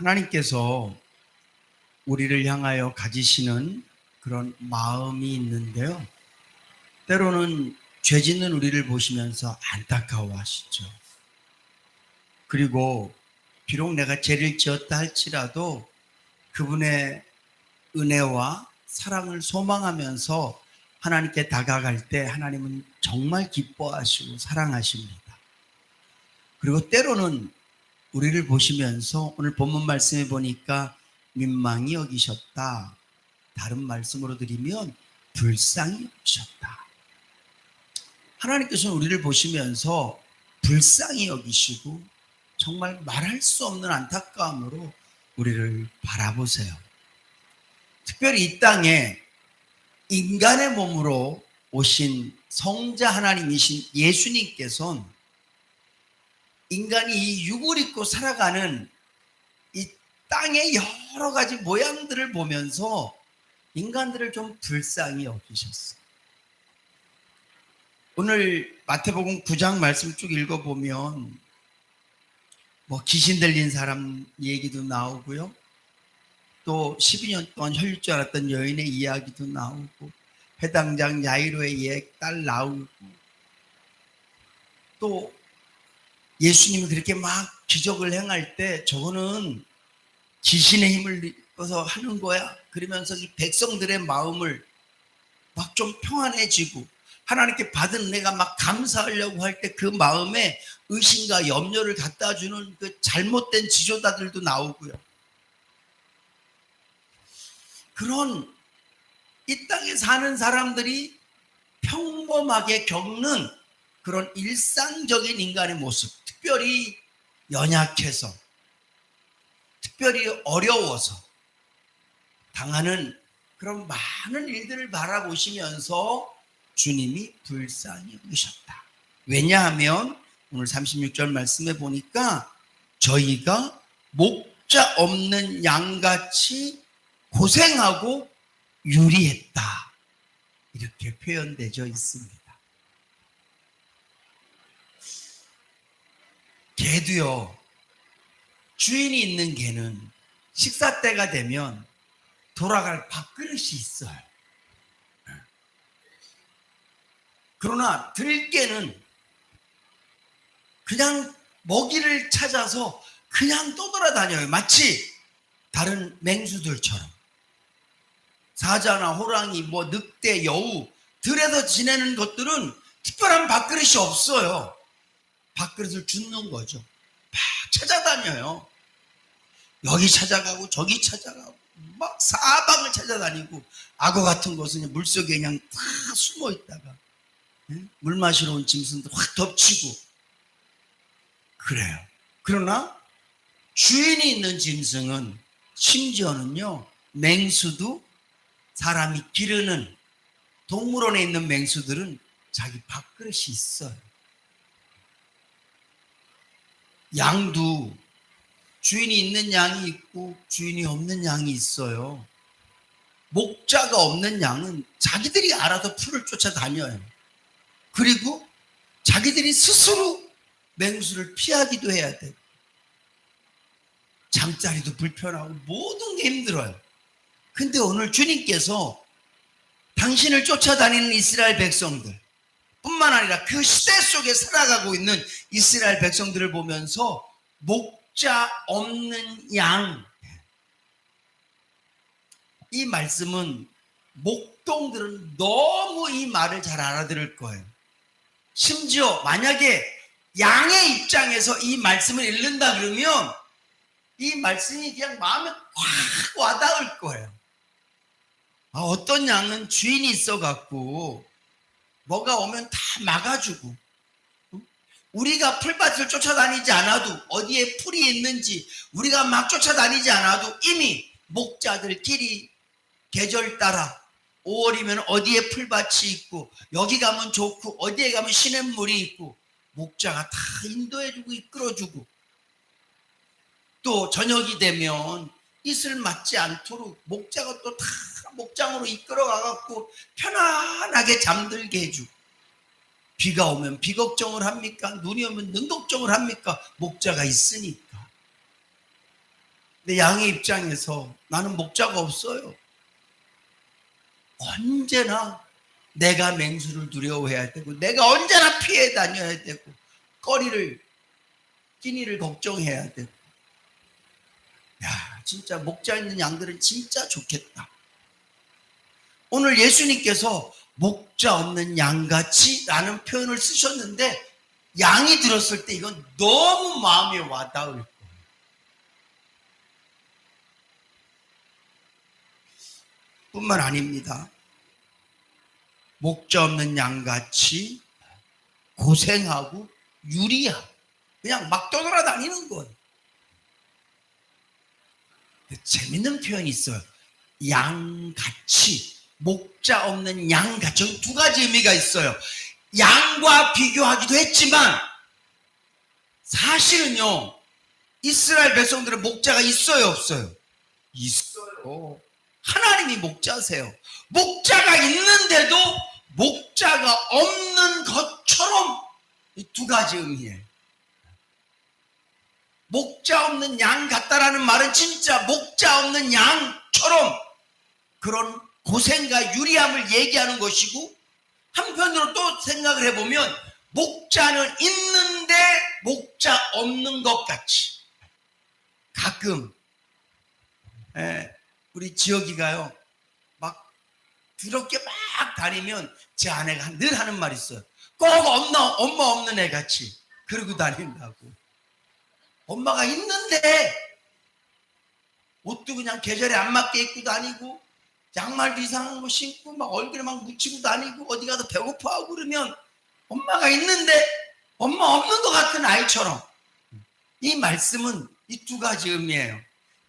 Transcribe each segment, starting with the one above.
하나님께서 우리를 향하여 가지시는 그런 마음이 있는데요. 때로는 죄 짓는 우리를 보시면서 안타까워하시죠. 그리고 비록 내가 죄를 지었다 할지라도 그분의 은혜와 사랑을 소망하면서 하나님께 다가갈 때 하나님은 정말 기뻐하시고 사랑하십니다. 그리고 때로는 우리를 보시면서 오늘 본문 말씀에 보니까 민망히 여기셨다. 다른 말씀으로 드리면 불쌍히 여기셨다. 하나님께서는 우리를 보시면서 불쌍히 여기시고 정말 말할 수 없는 안타까움으로 우리를 바라보세요. 특별히 이 땅에 인간의 몸으로 오신 성자 하나님이신 예수님께서는 인간이 이 육을 입고 살아가는 이 땅의 여러 가지 모양들을 보면서 인간들을 좀 불쌍히 여기셨어요. 오늘 마태복음 9장 말씀 쭉 읽어보면 귀신 들린 사람 얘기도 나오고요. 또 12년 동안 혈루증 앓았던 여인의 이야기도 나오고 회당장 야이로의 딸 나오고 또 예수님이 그렇게 막 기적을 행할 때 저거는 귀신의 힘을 입어서 하는 거야. 그러면서 이 백성들의 마음을 막 좀 평안해지고 하나님께 받은 은혜가 막 감사하려고 할 때 그 마음에 의심과 염려를 갖다 주는 그 잘못된 지도자들도 나오고요. 그런 이 땅에 사는 사람들이 평범하게 겪는 그런 일상적인 인간의 모습, 특별히 연약해서, 특별히 어려워서 당하는 그런 많은 일들을 바라보시면서 주님이 불쌍히 여기셨다. 왜냐하면 오늘 36절 말씀에 보니까 저희가 목자 없는 양같이 고생하고 유리했다. 이렇게 표현되어 있습니다. 개도요, 주인이 있는 개는 식사 때가 되면 돌아갈 밥그릇이 있어요. 그러나 들개는 그냥 먹이를 찾아서 그냥 떠돌아다녀요. 마치 다른 맹수들처럼. 사자나 호랑이, 늑대, 여우, 들에서 지내는 것들은 특별한 밥그릇이 없어요. 밥그릇을 줍는 거죠. 막 찾아다녀요. 여기 찾아가고 저기 찾아가고 막 사방을 찾아다니고 악어 같은 것은 물속에 그냥 다 숨어 있다가 물 마시러 온 짐승도 확 덮치고 그래요. 그러나 주인이 있는 짐승은 심지어는요, 맹수도 사람이 기르는 동물원에 있는 맹수들은 자기 밥그릇이 있어요. 양도 주인이 있는 양이 있고 주인이 없는 양이 있어요. 목자가 없는 양은 자기들이 알아서 풀을 쫓아다녀요. 그리고 자기들이 스스로 맹수를 피하기도 해야 돼요. 잠자리도 불편하고 모든 게 힘들어요. 근데 오늘 주님께서 당신을 쫓아다니는 이스라엘 백성들 뿐만 아니라 그 시대 속에 살아가고 있는 이스라엘 백성들을 보면서 목자 없는 양, 이 말씀은 목동들은 너무 이 말을 잘 알아들을 거예요. 심지어 만약에 양의 입장에서 이 말씀을 읽는다 그러면 이 말씀이 그냥 마음에 확 와닿을 거예요. 어떤 양은 주인이 있어갖고 뭐가 오면 다 막아주고, 우리가 풀밭을 쫓아다니지 않아도 어디에 풀이 있는지 우리가 막 쫓아다니지 않아도 이미 목자들끼리 계절 따라 5월이면 어디에 풀밭이 있고 여기 가면 좋고 어디에 가면 시냇물이 있고 목자가 다 인도해주고 이끌어주고, 또 저녁이 되면 이슬 맞지 않도록 목자가 또 다 목장으로 이끌어가갖고 편안하게 잠들게 해주고, 비가 오면 비 걱정을 합니까? 눈이 오면 눈 걱정을 합니까? 목자가 있으니까. 근데 양의 입장에서 나는 목자가 없어요. 언제나 내가 맹수를 두려워해야 되고, 내가 언제나 피해 다녀야 되고, 끼니를 걱정해야 되고. 야, 진짜 목자 있는 양들은 진짜 좋겠다. 오늘 예수님께서 목자 없는 양같이 라는 표현을 쓰셨는데, 양이 들었을 때 이건 너무 마음에 와닿을 거예요. 뿐만 아닙니다. 목자 없는 양같이 고생하고 유리하고 그냥 막 떠돌아다니는 거예요. 재밌는 표현이 있어요. 양같이, 목자 없는 양같이. 두 가지 의미가 있어요. 양과 비교하기도 했지만 사실은요, 이스라엘 백성들은 목자가 있어요, 없어요? 있어요. 하나님이 목자세요. 목자가 있는데도 목자가 없는 것처럼 이 두 가지 의미예요. 목자 없는 양 같다라는 말은 진짜 목자 없는 양처럼 그런 고생과 유리함을 얘기하는 것이고, 한편으로 또 생각을 해보면 목자는 있는데 목자 없는 것 같이. 가끔 우리 지혁이가요 막 더럽게 막 다니면 제 아내가 늘 하는 말이 있어요. 꼭 엄마 없는 애 같이 그러고 다닌다고. 엄마가 있는데 옷도 그냥 계절에 안 맞게 입고 다니고, 양말도 이상한 거 신고 막 얼굴에 막 묻히고 다니고, 어디 가서 배고파하고 그러면 엄마가 있는데 엄마 없는 것 같은 아이처럼. 이 말씀은 이 두 가지 의미예요.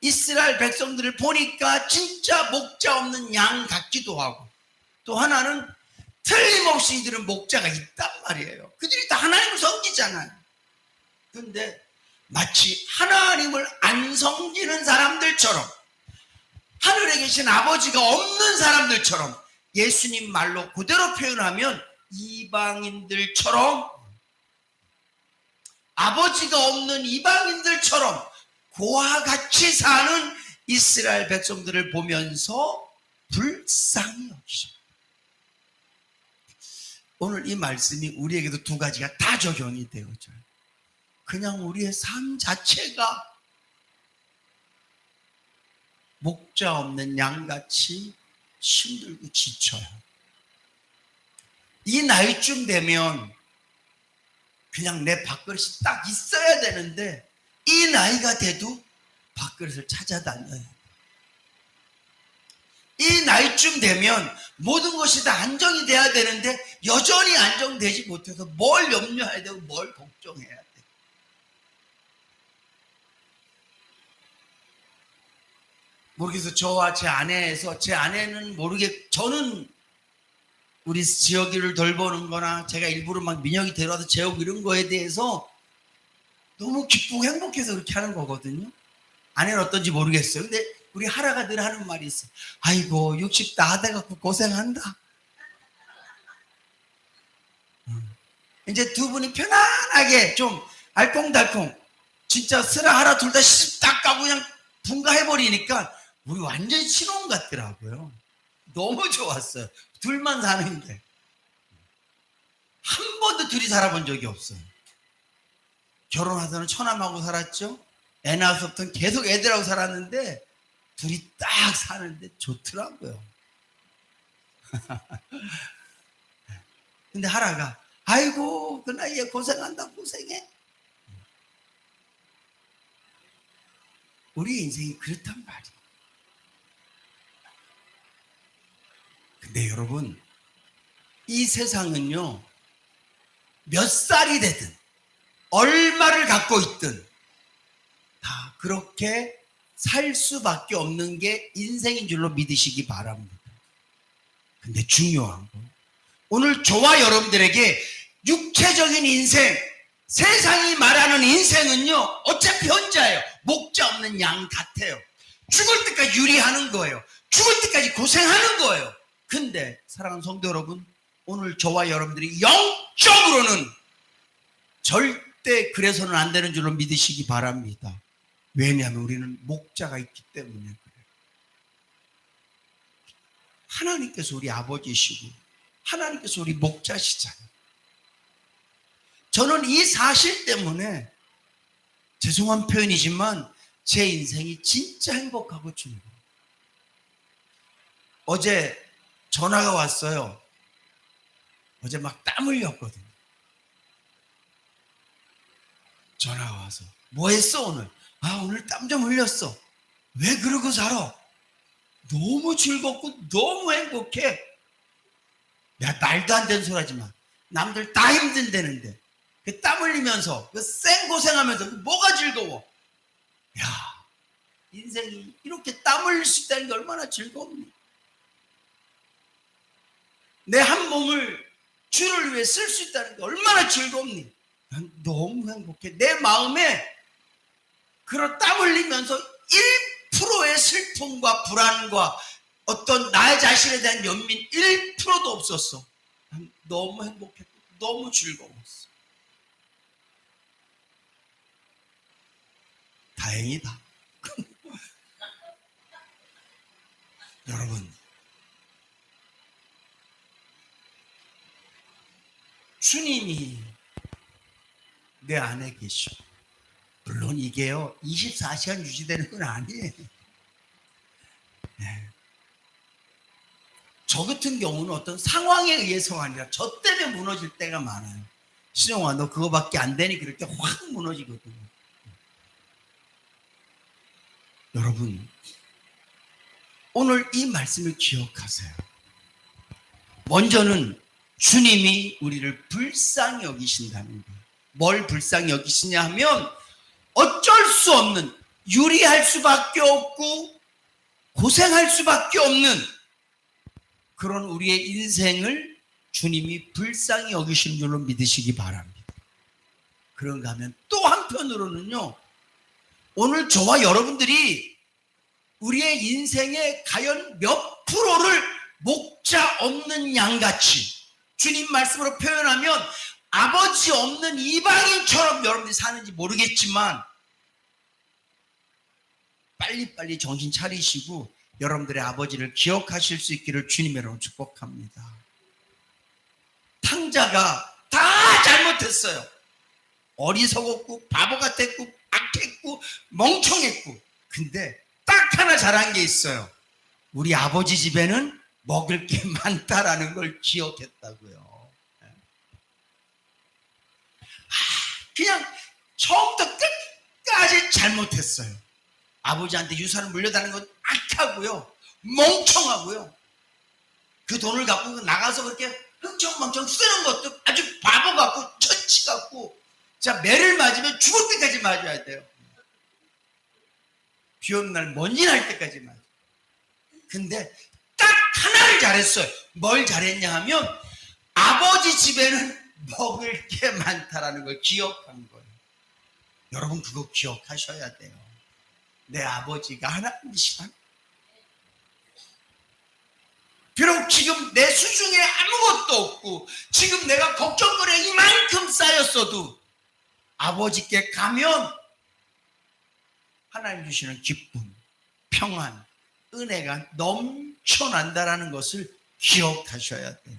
이스라엘 백성들을 보니까 진짜 목자 없는 양 같기도 하고, 또 하나는 틀림없이 이들은 목자가 있단 말이에요. 그들이 다 하나님을 섬기잖아요. 근데 마치 하나님을 안 섬기는 사람들처럼, 하늘에 계신 아버지가 없는 사람들처럼, 예수님 말로 그대로 표현하면 이방인들처럼, 아버지가 없는 이방인들처럼 고와 같이 사는 이스라엘 백성들을 보면서 불쌍히 여기십니다. 오늘 이 말씀이 우리에게도 두 가지가 다 적용이 되어져요. 그냥 우리의 삶 자체가 목자 없는 양같이 힘들고 지쳐요. 이 나이쯤 되면 그냥 내 밥그릇이 딱 있어야 되는데, 이 나이가 돼도 밥그릇을 찾아다녀요. 이 나이쯤 되면 모든 것이 다 안정이 돼야 되는데 여전히 안정되지 못해서 뭘 염려해야 되고 뭘 걱정해야 돼요. 모르겠어요. 저와 제 아내는 저는 우리 지혁이를 돌보는 거나 제가 일부러 막 민혁이 데려와서 재우고 이런 거에 대해서 너무 기쁘고 행복해서 그렇게 하는 거거든요. 아내는 어떤지 모르겠어요. 근데 우리 하라가 늘 하는 말이 있어요. 아이고 60 다 돼갖고 고생한다. 이제 두 분이 편안하게 좀 알콩달콩 진짜 쓰라 하라 둘 다 시집 딱 가고 그냥 분가해버리니까 우리 완전 신혼 같더라고요. 너무 좋았어요. 둘만 사는 게. 한 번도 둘이 살아본 적이 없어요. 결혼하서는 처남하고 살았죠. 애 낳아서부터는 계속 애들하고 살았는데 둘이 딱 사는데 좋더라고요. 근데 하라가 아이고 그 나이에 고생한다 고생해. 우리 인생이 그렇단 말이에요. 근데 여러분, 이 세상은요 몇 살이 되든 얼마를 갖고 있든 다 그렇게 살 수밖에 없는 게 인생인 줄로 믿으시기 바랍니다. 근데 중요한 건 오늘 저와 여러분들에게 육체적인 인생, 세상이 말하는 인생은요 어차피 혼자예요. 목자 없는 양 같아요. 죽을 때까지 유리하는 거예요. 죽을 때까지 고생하는 거예요. 근데 사랑하는 성도 여러분, 오늘 저와 여러분들이 영적으로는 절대 그래서는 안 되는 줄로 믿으시기 바랍니다. 왜냐하면 우리는 목자가 있기 때문에 그래요. 하나님께서 우리 아버지시고 하나님께서 우리 목자시잖아요. 저는 이 사실 때문에 죄송한 표현이지만 제 인생이 진짜 행복하고 즐거워요. 어제 전화가 왔어요. 어제 막 땀 흘렸거든요. 전화가 와서 뭐 했어 오늘? 아 오늘 땀 좀 흘렸어. 왜 그러고 살아? 너무 즐겁고 너무 행복해. 야 말도 안 되는 소리 하지 마. 남들 다 힘든다는데 그 땀 흘리면서 그 생고생하면서 뭐가 즐거워? 야 인생이 이렇게 땀 흘릴 수 있다는 게 얼마나 즐겁니? 내 한 몸을 주를 위해 쓸 수 있다는 게 얼마나 즐겁니? 난 너무 행복해. 내 마음에 그런 땀 흘리면서 1%의 슬픔과 불안과 어떤 나의 자신에 대한 연민 1%도 없었어. 난 너무 행복했고 너무 즐거웠어. 다행이다. 여러분, 주님이 내 안에 계셔. 물론 이게요 24시간 유지되는 건 아니에요. 네. 저 같은 경우는 어떤 상황에 의해서가 아니라 저 때문에 무너질 때가 많아요. 신영아 너 그거밖에 안 되니 그럴 때 확 무너지거든요. 여러분 오늘 이 말씀을 기억하세요. 먼저는 주님이 우리를 불쌍히 여기신다는 거예요. 뭘 불쌍히 여기시냐 하면 어쩔 수 없는, 유리할 수밖에 없고 고생할 수밖에 없는 그런 우리의 인생을 주님이 불쌍히 여기시는 줄로 믿으시기 바랍니다. 그런가 하면 또 한편으로는요, 오늘 저와 여러분들이 우리의 인생에 과연 몇 프로를 목자 없는 양같이 주님 말씀으로 표현하면 아버지 없는 이방인처럼 여러분들이 사는지 모르겠지만 빨리빨리 정신 차리시고 여러분들의 아버지를 기억하실 수 있기를 주님으로 축복합니다. 탕자가 다 잘못했어요. 어리석었고 바보 같았고 악했고 멍청했고, 근데 딱 하나 잘한 게 있어요. 우리 아버지 집에는 먹을 게 많다라는 걸 기억했다고요. 그냥 처음부터 끝까지 잘못했어요. 아버지한테 유산을 물려다는 건 악하고요, 멍청하고요. 그 돈을 갖고 나가서 그렇게 흥청망청 쓰는 것도 아주 바보 같고 천치 같고, 자 매를 맞으면 죽을 때까지 맞아야 돼요. 비 오는 날 먼지 날 때까지 맞아요. 근데 딱 하나를 잘했어요. 뭘 잘했냐 하면 아버지 집에는 먹을 게 많다라는 걸 기억한 거예요. 여러분 그거 기억하셔야 돼요. 내 아버지가 하나님이시다. 비록 지금 내 수중에 아무것도 없고 지금 내가 걱정거리가 이만큼 쌓였어도 아버지께 가면 하나님 주시는 기쁨, 평안, 은혜가 넘쳐난다라는 것을 기억하셔야 돼요.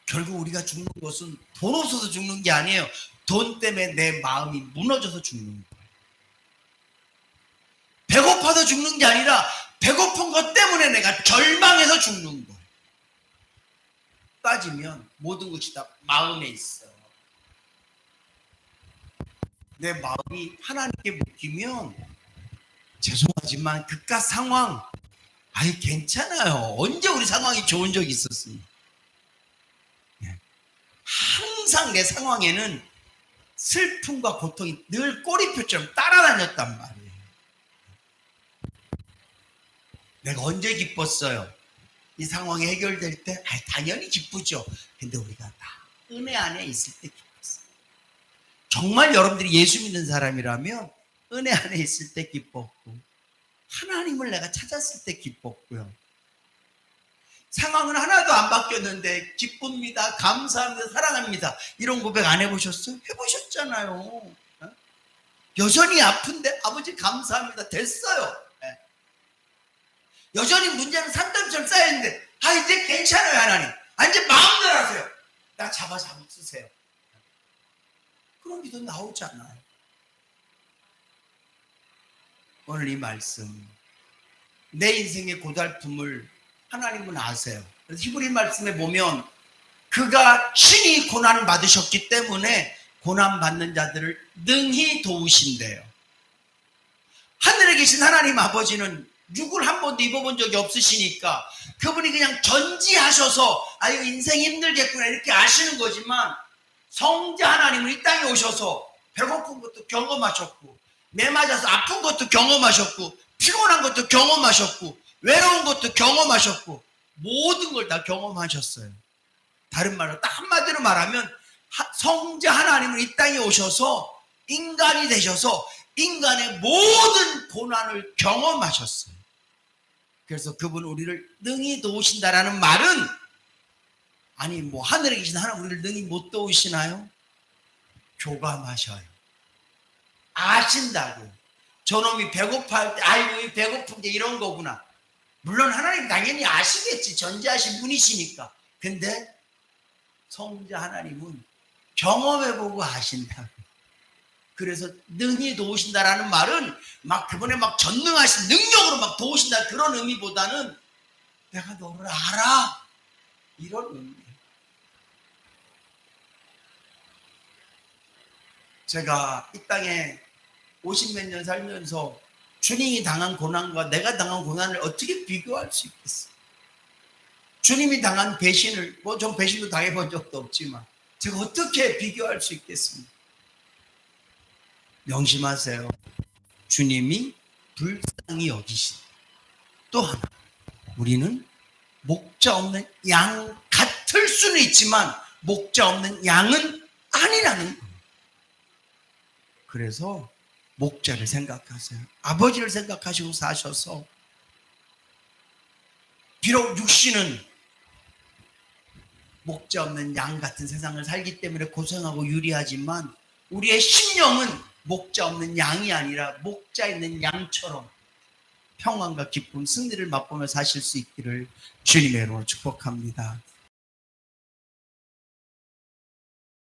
결국 우리가 죽는 것은 돈 없어서 죽는 게 아니에요. 돈 때문에 내 마음이 무너져서 죽는 거예요. 배고파서 죽는 게 아니라 배고픈 것 때문에 내가 절망해서 죽는 거예요. 따지면 모든 것이 다 마음에 있어요. 내 마음이 하나님께 묶이면 죄송하지만 그깟 상황 아니 괜찮아요. 언제 우리 상황이 좋은 적이 있었습니까? 항상 내 상황에는 슬픔과 고통이 늘 꼬리표처럼 따라다녔단 말이에요. 내가 언제 기뻤어요? 이 상황이 해결될 때 당연히 기쁘죠. 근데 우리가 다 은혜 안에 있을 때 기뻤어요. 정말 여러분들이 예수 믿는 사람이라면 은혜 안에 있을 때 기뻤고 하나님을 내가 찾았을 때 기뻤고요. 상황은 하나도 안 바뀌었는데 기쁩니다, 감사합니다, 사랑합니다 이런 고백 안 해보셨어요? 해보셨잖아요. 여전히 아픈데 아버지 감사합니다. 됐어요. 네. 여전히 문제는 산더미처럼 쌓여있는데 이제 괜찮아요 하나님. 이제 마음대로 하세요. 나 잡아 쓰세요. 그런 기도 나오잖아요. 오늘 이 말씀, 내 인생의 고달픔을 하나님은 아세요. 그래서 히브리 말씀에 보면 그가 친히 고난을 받으셨기 때문에 고난받는 자들을 능히 도우신대요. 하늘에 계신 하나님 아버지는 육을 한 번도 입어본 적이 없으시니까 그분이 그냥 전지하셔서 이거 인생 힘들겠구나 이렇게 아시는 거지만, 성자 하나님은 이 땅에 오셔서 배고픈 것도 경험하셨고, 매 맞아서 아픈 것도 경험하셨고, 피곤한 것도 경험하셨고, 외로운 것도 경험하셨고, 모든 걸 다 경험하셨어요. 다른 말로 딱 한마디로 말하면 성자 하나님은 이 땅에 오셔서 인간이 되셔서 인간의 모든 고난을 경험하셨어요. 그래서 그분 우리를 능히 도우신다라는 말은, 뭐 하늘에 계신 하나님 우리를 능히 못 도우시나요? 교감하셔요. 아신다고. 저놈이 배고파할 때 이 배고픈 게 이런 거구나. 물론 하나님 당연히 아시겠지. 전지하신 분이시니까. 근데 성자 하나님은 경험해보고 아신다고. 그래서 능히 도우신다라는 말은 그분의 전능하신 능력으로 도우신다 그런 의미보다는 내가 너를 알아 이런 의미예요. 제가 이 땅에 50몇 년 살면서 주님이 당한 고난과 내가 당한 고난을 어떻게 비교할 수 있겠어요? 주님이 당한 배신을, 전 배신도 당해본 적도 없지만 제가 어떻게 비교할 수 있겠습니까? 명심하세요. 주님이 불쌍히 여기신. 또 하나, 우리는 목자 없는 양 같을 수는 있지만 목자 없는 양은 아니라는 거예요. 그래서 목자를 생각하세요. 아버지를 생각하시고 사셔서, 비록 육신은 목자 없는 양 같은 세상을 살기 때문에 고생하고 유리하지만 우리의 심령은 목자 없는 양이 아니라 목자 있는 양처럼 평안과 기쁨, 승리를 맛보며 사실 수 있기를 주님의 이름으로 축복합니다.